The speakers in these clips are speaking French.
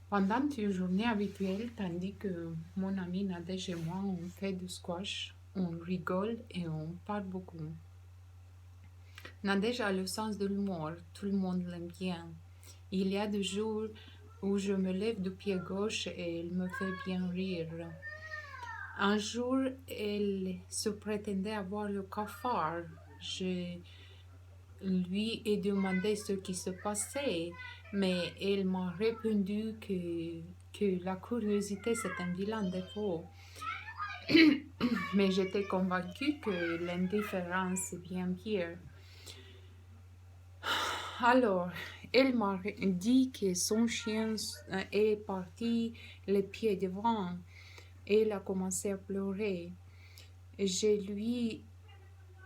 Pendant une journée habituelle, tandis que mon ami Nadège et moi, on fait du squash, on rigole et on parle beaucoup. Nadège a le sens de l'humour, tout le monde l'aime bien. Il y a des jours où je me lève du pied gauche et elle me fait bien rire. Un jour, elle se prétendait avoir le cafard. Je lui ai demandé ce qui se passait, mais elle m'a répondu que la curiosité c'est un vilain défaut. Mais j'étais convaincue que l'indifférence est bien pire. Alors, elle m'a dit que son chien est parti les pieds devant. Elle a commencé à pleurer. Je lui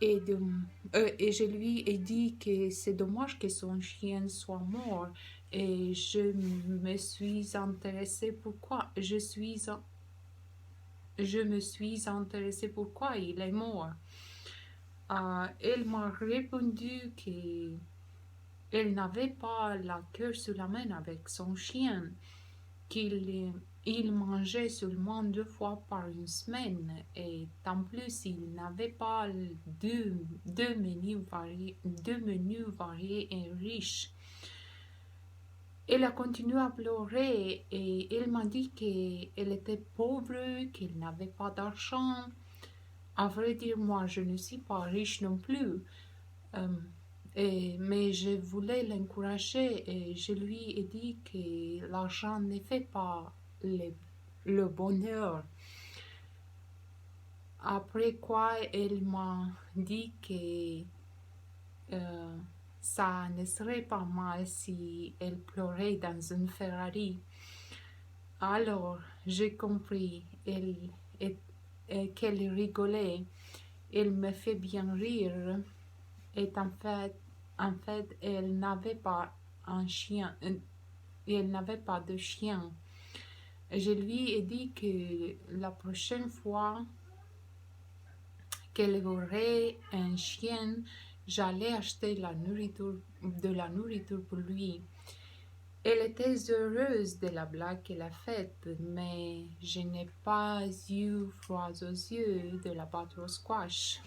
et je lui ai dit que c'est dommage que son chien soit mort. Et je me suis intéressée pourquoi. Je me suis intéressée pourquoi il est mort. Elle m'a répondu qu'elle n'avait pas la cœur sur la main avec son chien, qu'il mangeait seulement 2 fois par une semaine et en plus il n'avait pas deux menus variés et riches. Elle a continué à pleurer et elle m'a dit qu'elle était pauvre, qu'elle n'avait pas d'argent. À vrai dire, moi, je ne suis pas riche non plus. Euh, mais je voulais l'encourager et je lui ai dit que l'argent ne fait pas le bonheur. Après quoi, elle m'a dit que euh, ça ne serait pas mal si elle pleurait dans une Ferrari. Alors, j'ai compris qu'elle rigolait. Elle me fait bien rire. Et en fait, elle n'avait pas un chien. Elle n'avait pas de chien. Je lui ai dit que la prochaine fois qu'elle aurait un chien, j'allais acheter de la nourriture pour lui. Elle était heureuse de la blague qu'elle a faite, mais je n'ai pas eu froid aux yeux de la battre au squash.